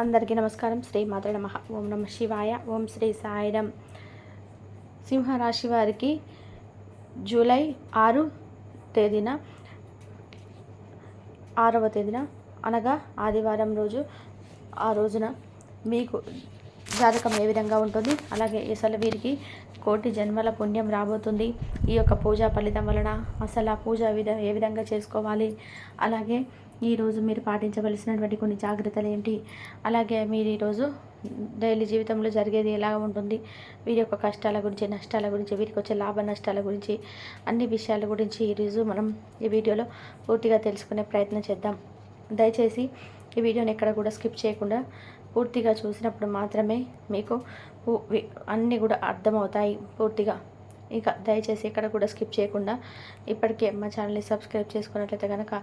అందరికీ నమస్కారం. శ్రీ మాత్రే నమః. ఓం నమ శివాయ. ఓం శ్రీ సాయిరాం. సింహరాశి వారికి జూలై 6 తేదీన 6వ తేదీన అనగా ఆదివారం రోజు, ఆ రోజున మీకు జాతకం ఏ విధంగా ఉంటుంది, అలాగే అసలు వీరికి కోటి జన్మల పుణ్యం రాబోతుంది. ఈ యొక్క పూజా ఫలితం వలన అసలు ఆ పూజ ఏ విధంగా చేసుకోవాలి, అలాగే ఈరోజు మీరు పాటించవలసినటువంటి కొన్ని జాగ్రత్తలు ఏంటి, అలాగే మీరు ఈరోజు డైలీ జీవితంలో జరిగేది ఎలా ఉంటుంది, వీరి యొక్క కష్టాల గురించి, నష్టాల గురించి, వీరికి వచ్చే లాభ నష్టాల గురించి, అన్ని విషయాల గురించి ఈరోజు మనం ఈ వీడియోలో పూర్తిగా తెలుసుకునే ప్రయత్నం చేద్దాం. దయచేసి ఈ వీడియోని ఎక్కడ కూడా స్కిప్ చేయకుండా పూర్తిగా చూసినప్పుడు మాత్రమే మీకు అన్నీ కూడా అర్థమవుతాయి పూర్తిగా. ఇక దయచేసి ఎక్కడ కూడా స్కిప్ చేయకుండా ఇప్పటికే మా ఛానల్ని సబ్స్క్రైబ్ చేసుకున్నట్లయితే కనుక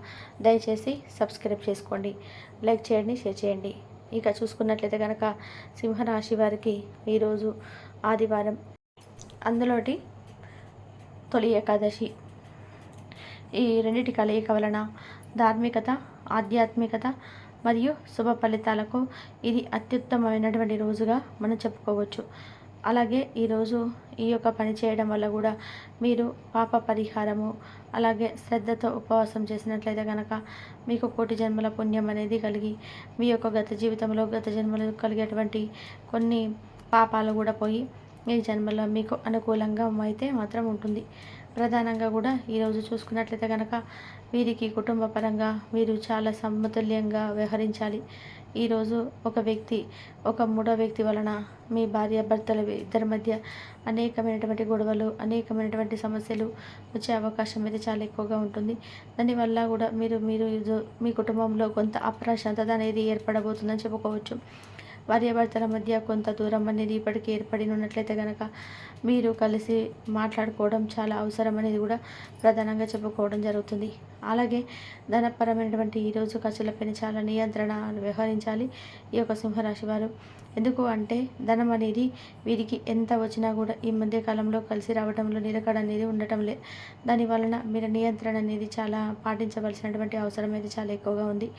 దయచేసి సబ్స్క్రైబ్ చేసుకోండి, లైక్ చేయండి, షేర్ చేయండి. ఇక చూసుకున్నట్లయితే కనుక సింహరాశి వారికి ఈరోజు ఆదివారం, అందులోటి తొలి ఏకాదశి, ఈ రెండింటి కలయిక వలన ధార్మికత, ఆధ్యాత్మికత మరియు శుభ ఫలితాలకు ఇది అత్యుత్తమమైనటువంటి రోజుగా మనం చెప్పుకోవచ్చు. అలాగే ఈరోజు ఈ యొక్క పని చేయడం వల్ల కూడా మీరు పాప పరిహారము, అలాగే శ్రద్ధతో ఉపవాసం చేసినట్లయితే కనుక మీకు కోటి జన్మల పుణ్యం అనేది కలిగి మీ యొక్క గత జన్మలో కలిగేటువంటి కొన్ని పాపాలు కూడా పోయి ఈ జన్మలో మీకు అనుకూలంగా అయితే మాత్రం ఉంటుంది. ప్రధానంగా కూడా ఈరోజు చూసుకున్నట్లయితే కనుక వీరికి కుటుంబ పరంగా వీరు చాలా సమతుల్యంగా వ్యవహరించాలి. ఈరోజు ఒక మూడో వ్యక్తి వలన మీ భార్య భర్తల ఇద్దరి మధ్య అనేకమైనటువంటి గొడవలు, అనేకమైనటువంటి సమస్యలు వచ్చే అవకాశం అయితే చాలా ఎక్కువగా ఉంటుంది. దానివల్ల కూడా మీరు మీ కుటుంబంలో కొంత అప్రశాంతత అనేది ఏర్పడబోతుందని చెప్పుకోవచ్చు. భార్యాభర్తల మధ్య కొంత దూరం అనేది ఇప్పటికీ ఏర్పడి ఉన్నట్లయితే కనుక మీరు కలిసి మాట్లాడుకోవడం చాలా అవసరం అనేది కూడా ప్రధానంగా చెప్పుకోవడం జరుగుతుంది. అలాగే ధనపరమైనటువంటి ఈరోజు ఖర్చులపైన చాలా నియంత్రణ వ్యవహరించాలి ఈ యొక్క సింహరాశి వారు. ఎందుకు అంటే ధనం అనేది వీరికి ఎంత వచ్చినా కూడా ఈ మధ్య కాలంలో కలిసి రావడంలో నిలకడ అనేది ఉండటం లే. దానివలన మీరు నియంత్రణ అనేది చాలా పాటించవలసినటువంటి అవసరం అయితే చాలా ఎక్కువగా ఉంది.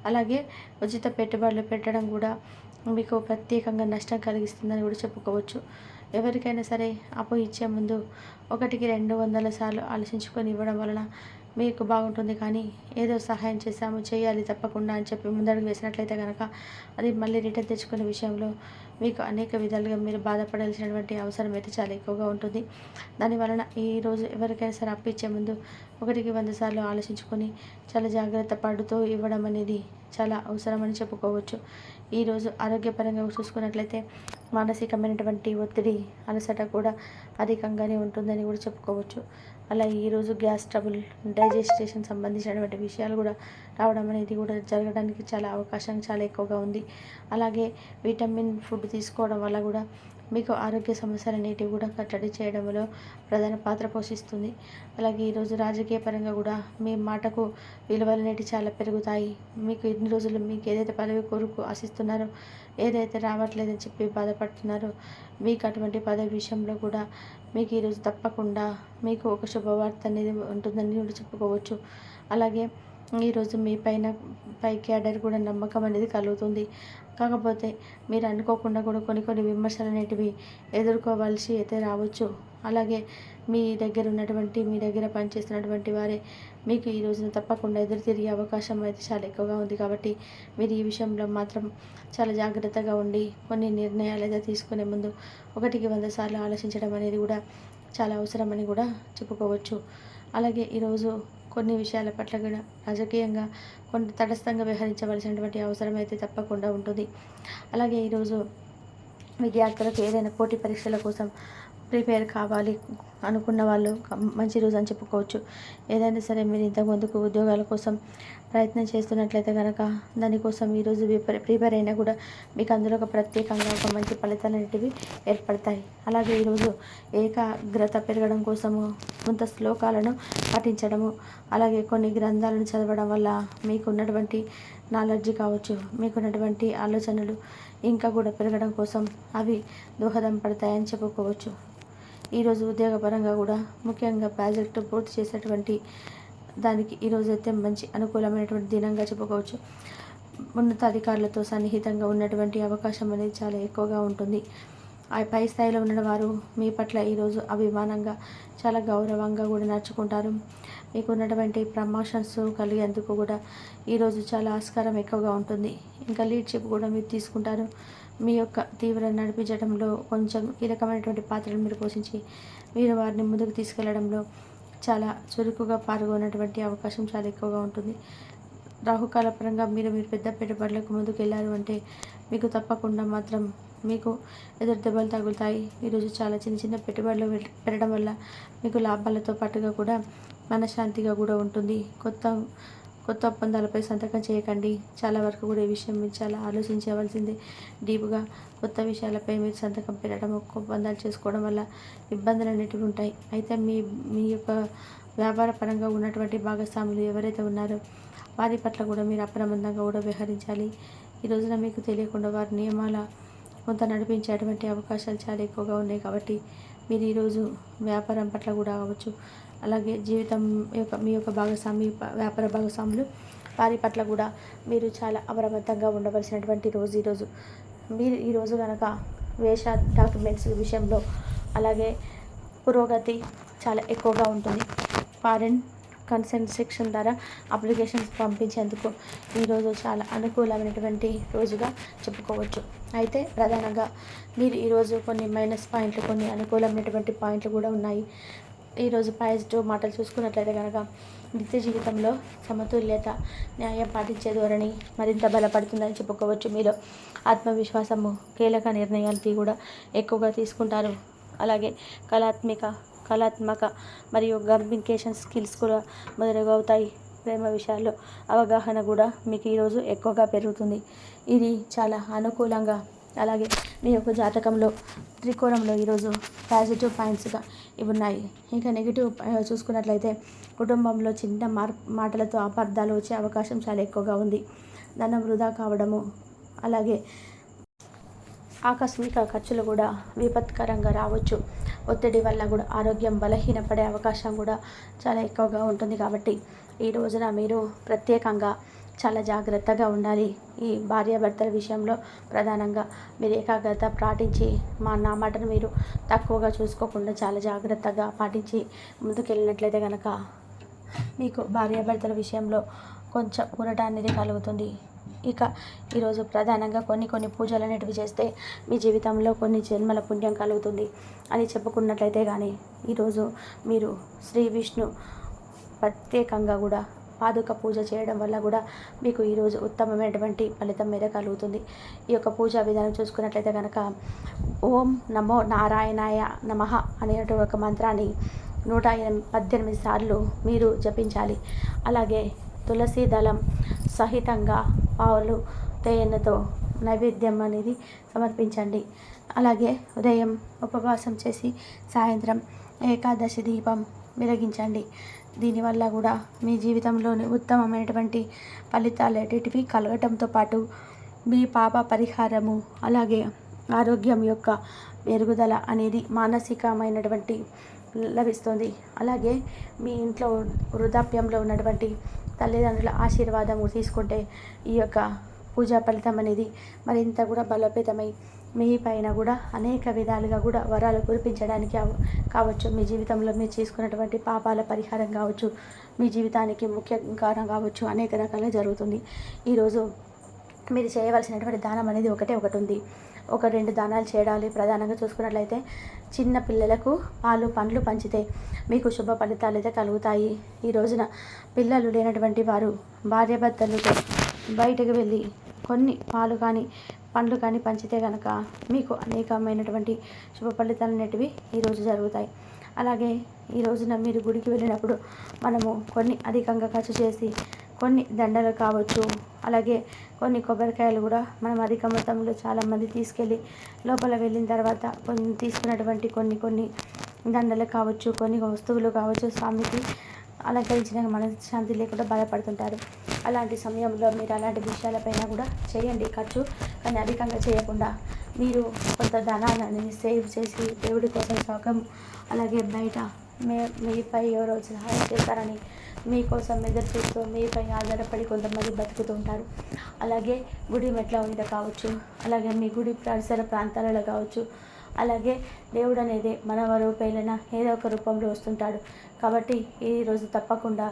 అలాగే ఉచిత పెట్టుబడులు పెట్టడం కూడా మీకు ప్రత్యేకంగా నష్టం కలిగిస్తుందని కూడా చెప్పుకోవచ్చు. ఎవరికైనా సరే అప్పు ఇచ్చే ముందు 1-200 సార్లు ఆలోచించుకొని ఇవ్వడం వలన మీకు బాగుంటుంది. కానీ ఏదో సహాయం చేయాలి తప్పకుండా అని చెప్పి ముందడుగు వేసినట్లయితే కనుక అది మళ్ళీ రిటర్న్ తెచ్చుకునే విషయంలో మీకు అనేక విధాలుగా మీరు బాధపడాల్సినటువంటి అవసరం అయితే చాలా ఎక్కువగా ఉంటుంది. దానివలన ఈరోజు ఎవరికైనా సరే అప్పు ఇచ్చే ముందు 100 సార్లు ఆలోచించుకొని చాలా జాగ్రత్త పడుతూ ఇవ్వడం అనేది చాలా అవసరమని చెప్పుకోవచ్చు. ఈరోజు ఆరోగ్యపరంగా చూసుకున్నట్లయితే మానసికమైనటువంటి ఒత్తిడి, అలసట కూడా అధికంగానే ఉంటుందని కూడా చెప్పుకోవచ్చు. అలాగే ఈరోజు గ్యాస్ ట్రబుల్, డైజెస్టేషన్ సంబంధించినటువంటి విషయాలు కూడా రావడం అనేది కూడా జరగడానికి చాలా అవకాశం చాలా ఎక్కువగా ఉంది. అలాగే విటమిన్ ఫుడ్ తీసుకోవడం వల్ల కూడా మీకు ఆరోగ్య సమస్యలు అనేటివి కూడా కట్టడి చేయడంలో ప్రధాన పాత్ర పోషిస్తుంది. అలాగే ఈరోజు రాజకీయ పరంగా కూడా మీ మాటకు విలువలు అనేటివి చాలా పెరుగుతాయి. మీకు ఇన్ని రోజులు మీకు ఏదైతే పదవి కోరుకు ఆశిస్తున్నారో, ఏదైతే రావట్లేదని చెప్పి బాధపడుతున్నారో, మీకు అటువంటి పదవి విషయంలో కూడా మీకు ఈరోజు తప్పకుండా మీకు ఒక శుభవార్త అనేది ఉంటుందని కూడా చెప్పుకోవచ్చు. అలాగే ఈరోజు మీ పై క్యాడర్ కూడా నమ్మకం అనేది కలుగుతుంది. కాకపోతే మీరు అనుకోకుండా కూడా కొన్ని విమర్శలు అనేటివి ఎదుర్కోవాల్సి అయితే రావచ్చు. అలాగే మీ దగ్గర పనిచేస్తున్నటువంటి వారే మీకు ఈ రోజున తప్పకుండా ఎదురు తిరిగే అవకాశం అయితే చాలా ఎక్కువగా ఉంది. కాబట్టి మీరు ఈ విషయంలో మాత్రం చాలా జాగ్రత్తగా ఉండి కొన్ని నిర్ణయాలు అయితే తీసుకునే ముందు 100 సార్లు ఆలోచించడం అనేది కూడా చాలా అవసరమని కూడా చెప్పుకోవచ్చు. అలాగే ఈరోజు కొన్ని విషయాల పట్ల కూడా రాజకీయంగా కొన్ని తటస్థంగా వ్యవహరించవలసినటువంటి అవసరం అయితే తప్పకుండా ఉంటుంది. అలాగే ఈరోజు విద్యార్థులకు ఏదైనా పోటీ పరీక్షల కోసం ప్రిపేర్ కావాలి అనుకున్న వాళ్ళు మంచి రోజు అని చెప్పుకోవచ్చు. ఏదైనా సరే మీరు ఇంతకుముందుకు ఉద్యోగాల కోసం ప్రయత్నం చేస్తున్నట్లయితే కనుక దానికోసం ఈరోజు ప్రిపేర్ అయినా కూడా మీకు అందులో ఒక ప్రత్యేకంగా ఒక మంచి ఫలితాలు అనేటివి ఏర్పడతాయి. అలాగే ఈరోజు ఏకాగ్రత పెరగడం కోసము కొంత శ్లోకాలను పఠించడము, అలాగే కొన్ని గ్రంథాలను చదవడం వల్ల మీకున్నటువంటి నాలెడ్జ్ కావచ్చు, మీకున్నటువంటి ఆలోచనలు ఇంకా కూడా పెరగడం కోసం అవి దోహదం పడతాయని చెప్పుకోవచ్చు. ఈరోజు ఉద్యోగపరంగా కూడా ముఖ్యంగా ప్రాజెక్టు పూర్తి చేసేటువంటి దానికి ఈరోజు అయితే మంచి అనుకూలమైనటువంటి దినంగా చెప్పుకోవచ్చు. ఉన్నతాధికారులతో సన్నిహితంగా ఉన్నటువంటి అవకాశం అనేది చాలా ఎక్కువగా ఉంటుంది. ఆ పై స్థాయిలో ఉన్న వారు మీ పట్ల ఈరోజు అభిమానంగా చాలా గౌరవంగా కూడా నడుచుకుంటారు. మీకు ఉన్నటువంటి ప్రమోషన్స్ కలిగేందుకు కూడా ఈరోజు చాలా ఆస్కారం ఎక్కువగా ఉంటుంది. ఇంకా లీడ్షిప్ కూడా మీరు తీసుకుంటారు. మీ యొక్క తీవ్ర నడిపించడంలో కొంచెం కీలకమైనటువంటి పాత్రను మీరు పోషించి మీరు వారిని ముందుకు తీసుకెళ్లడంలో చాలా చురుకుగా పాల్గొన్నటువంటి అవకాశం చాలా ఎక్కువగా ఉంటుంది. రాహుకాల పరంగా మీరు పెద్ద పెట్టుబడులకు ముందుకు వెళ్ళారు అంటే మీకు తప్పకుండా మాత్రం మీకు ఎదురు దెబ్బలు తగులుతాయి. ఈరోజు చాలా చిన్న చిన్న పెట్టుబడులు పెట్టడం వల్ల మీకు లాభాలతో పాటుగా కూడా మనశ్శాంతిగా కూడా ఉంటుంది. కొత్త ఒప్పందాలపై సంతకం చేయకండి. చాలా వరకు కూడా ఈ విషయం మీరు చాలా ఆలోచించవలసింది. డీప్గా కొత్త విషయాలపై మీరు సంతకం పెట్టడం, ఒప్పందాలు చేసుకోవడం వల్ల ఇబ్బందులు అనేటివి ఉంటాయి. అయితే మీ యొక్క వ్యాపార పరంగా ఉన్నటువంటి భాగస్వాములు ఎవరైతే ఉన్నారో వారి పట్ల కూడా మీరు అప్రమత్తంగా కూడా వ్యవహరించాలి. ఈ రోజున మీకు తెలియకుండా వారి నియమాల కొంత నడిపించేటువంటి అవకాశాలు చాలా ఎక్కువగా ఉన్నాయి. కాబట్టి మీరు ఈరోజు వ్యాపారం పట్ల కూడా కావచ్చు, అలాగే జీవితం మీ యొక్క వ్యాపార భాగస్వాములు వారి పట్ల కూడా మీరు చాలా అప్రమత్తంగా ఉండవలసినటువంటి రోజు ఈరోజు. మీరు ఈరోజు కనుక వేష డాక్యుమెంట్స్ విషయంలో అలాగే పురోగతి చాలా ఎక్కువగా ఉంటుంది. ఫారిన్ కన్సెంట్ సెక్షన్ ద్వారా అప్లికేషన్స్ పంపించేందుకు ఈరోజు చాలా అనుకూలమైనటువంటి రోజుగా చెప్పుకోవచ్చు. అయితే ప్రధానంగా మీరు ఈరోజు కొన్ని మైనస్ పాయింట్లు, కొన్ని అనుకూలమైనటువంటి పాయింట్లు కూడా ఉన్నాయి. ఈరోజు పాజిటివ్ మాటలు చూసుకున్నట్లయితే కనుక నిత్య జీవితంలో సమతుల్యత, న్యాయం పాటించే ధోరణి మరింత బలపడుతుందని చెప్పుకోవచ్చు. మీలో ఆత్మవిశ్వాసము, కీలక నిర్ణయాలు కూడా ఎక్కువగా తీసుకుంటారు. అలాగే కళాత్మక మరియు కమ్యూనికేషన్ స్కిల్స్ కూడా మొదలవుతాయి. ప్రేమ విషయాల్లో అవగాహన కూడా మీకు ఈరోజు ఎక్కువగా పెరుగుతుంది. ఇది చాలా అనుకూలంగా, అలాగే మీ యొక్క జాతకంలో త్రికోణంలో ఈరోజు పాజిటివ్ పాయింట్స్గా ఇవి ఉన్నాయి. ఇంకా నెగిటివ్ చూసుకున్నట్లయితే కుటుంబంలో చిన్న మాటలతో అపార్థాలు వచ్చే అవకాశం చాలా ఎక్కువగా ఉంది. ధనం వృధా కావడము, అలాగే ఆకస్మిక ఖర్చులు కూడా విపత్కరంగా రావచ్చు. ఒత్తిడి వల్ల కూడా ఆరోగ్యం బలహీనపడే అవకాశం కూడా చాలా ఎక్కువగా ఉంటుంది. కాబట్టి ఈ రోజున మీరు ప్రత్యేకంగా చాలా జాగ్రత్తగా ఉండాలి. ఈ భార్యాభర్తల విషయంలో ప్రధానంగా మీరు ఏకాగ్రత పాటించి నా మాటను మీరు తక్కువగా చూసుకోకుండా చాలా జాగ్రత్తగా పాటించి ముందుకెళ్ళినట్లయితే కనుక మీకు భార్యాభర్తల విషయంలో కొంచెం ఊరట అనేది కలుగుతుంది. ఇక ఈరోజు ప్రధానంగా కొన్ని పూజలు అనేటివి చేస్తే మీ జీవితంలో కొన్ని జన్మల పుణ్యం కలుగుతుంది అని చెప్పుకున్నట్లయితే కానీ ఈరోజు మీరు శ్రీ విష్ణు ప్రత్యేకంగా కూడా పాదుక పూజ చేయడం వల్ల కూడా మీకు ఈరోజు ఉత్తమమైనటువంటి ఫలితం మీద కలుగుతుంది. ఈ యొక్క పూజా విధానం చూసుకున్నట్లయితే కనుక ఓం నమో నారాయణాయ నమః అనేటువంటి ఒక మంత్రాన్ని 118 సార్లు మీరు జపించాలి. అలాగే తులసి దళం సహితంగా పావులు తేనెతో నైవేద్యం అనేది సమర్పించండి. అలాగే ఉదయం ఉపవాసం చేసి సాయంత్రం ఏకాదశి దీపం వెలిగించండి. దీనివల్ల కూడా మీ జీవితంలోని ఉత్తమమైనటువంటి ఫలితాలు అనేటివి కలగటంతో పాటు మీ పాప పరిహారము, అలాగే ఆరోగ్యం యొక్క మెరుగుదల అనేది మానసికమైనటువంటి లభిస్తుంది. అలాగే మీ ఇంట్లో వృద్ధాప్యంలో ఉన్నటువంటి తల్లిదండ్రుల ఆశీర్వాదం తీసుకుంటే ఈ యొక్క పూజా ఫలితం అనేది మరింత కూడా బలోపేతమై మీ పైన కూడా అనేక విధాలుగా కూడా వరాలు కురిపించడానికి కావచ్చు. మీ జీవితంలో మీరు చేసుకున్నటువంటి పాపాల పరిహారం కావచ్చు, మీ జీవితానికి ముఖ్య కారణం కావచ్చు, అనేక రకాలుగా జరుగుతుంది. ఈరోజు మీరు చేయవలసినటువంటి దానం అనేది ఒకటి ఉంది. 2 దానాలు చేయాలి. ప్రధానంగా చూసుకున్నట్లయితే చిన్న పిల్లలకు పాలు పండ్లు పంచితే మీకు శుభ ఫలితాలు అయితే కలుగుతాయి. ఈ రోజున పిల్లలు లేనటువంటి వారు భార్యాభర్తలతో బయటకు వెళ్ళి కొన్ని పాలు కానీ పండ్లు కానీ పంచితే కనుక మీకు అనేకమైనటువంటి శుభ ఫలితాలు అనేటివి ఈరోజు జరుగుతాయి. అలాగే ఈ రోజున మీరు గుడికి వెళ్ళినప్పుడు మనము కొన్ని అధికంగా ఖర్చు చేసి కొన్ని దండలు కావచ్చు, అలాగే కొన్ని కొబ్బరికాయలు కూడా మనం అధిక మొత్తంలో చాలామంది తీసుకెళ్ళి లోపల వెళ్ళిన తర్వాత కొన్ని తీసుకున్నటువంటి కొన్ని దండలు కావచ్చు, కొన్ని వస్తువులు కావచ్చు, స్వామికి అలంకరించిన మనశ్శాంతి లేకుండా బాధపడుతుంటారు. అలాంటి సమయంలో మీరు అలాంటి విషయాలపైన కూడా చేయండి ఖర్చు, కానీ అధికంగా చేయకుండా మీరు కొంత ధనాన్ని సేవ్ చేసి దేవుడి కోసం సగం, అలాగే బయట మీపై ఎవరో సహాయం చేస్తారని మీకోసం ఎదురు చూస్తూ మీపై ఆధారపడి కొంతమంది బతుకుతూ ఉంటారు. అలాగే గుడి మెట్ల మీద కావచ్చు, అలాగే మీ గుడి పరిసర ప్రాంతాలలో కావచ్చు, అలాగే దేవుడు అనేది మన రూపేణన ఏదో ఒక రూపంలో వస్తుంటాడు. కాబట్టి ఈరోజు తప్పకుండా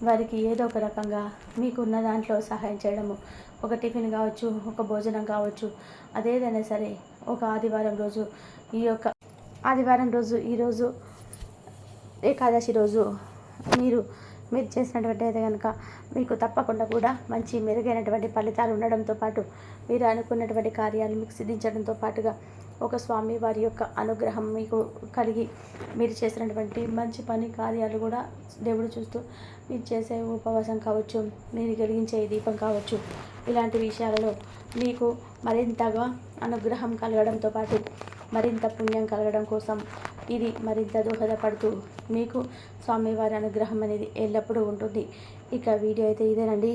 వారికి ఏదో ఒక రకంగా మీకున్న దాంట్లో సహాయం చేయడము, ఒక టిఫిన్ కావచ్చు, ఒక భోజనం కావచ్చు, అదేదైనా సరే ఒక ఆదివారం రోజు ఈరోజు ఏకాదశి రోజు మీరు చేసినటువంటి అయితే కనుక మీకు తప్పకుండా కూడా మంచి మెరుగైనటువంటి ఫలితాలు ఉండడంతో పాటు మీరు అనుకున్నటువంటి కార్యాలు మీకు సిద్ధించడంతో పాటుగా ఒక స్వామి వారి యొక్క అనుగ్రహం మీకు కలిగి మీరు చేసినటువంటి మంచి పని కార్యాలు కూడా దేవుడు చూస్తూ మీరు చేసే ఉపవాసం కావచ్చు, మీరు వెలిగించే దీపం కావచ్చు, ఇలాంటి విషయాలలో మీకు మరింతగా అనుగ్రహం కలగడంతో పాటు మరింత పుణ్యం కలగడం కోసం ఇది మరింత దోహదపడుతూ మీకు స్వామివారి అనుగ్రహం అనేది ఎల్లప్పుడూ ఉంటుంది. ఇక వీడియో అయితే ఇదేనండి.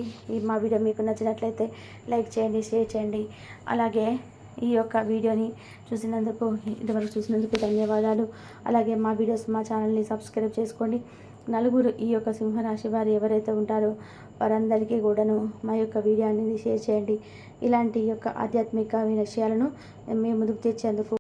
మా వీడియో మీకు నచ్చినట్లయితే లైక్ చేయండి, షేర్ చేయండి. అలాగే ఈ యొక్క వీడియోని ఇంతవరకు చూసినందుకు ధన్యవాదాలు. అలాగే మా వీడియోస్ మా ఛానల్ని సబ్స్క్రైబ్ చేసుకోండి. నలుగురు ఈ యొక్క సింహరాశి వారు ఎవరైతే ఉంటారో వారందరికీ కూడాను మా యొక్క వీడియో అనేది షేర్ చేయండి. ఇలాంటి యొక్క ఆధ్యాత్మిక విషయాలను మేము ముందుకు తెచ్చేందుకు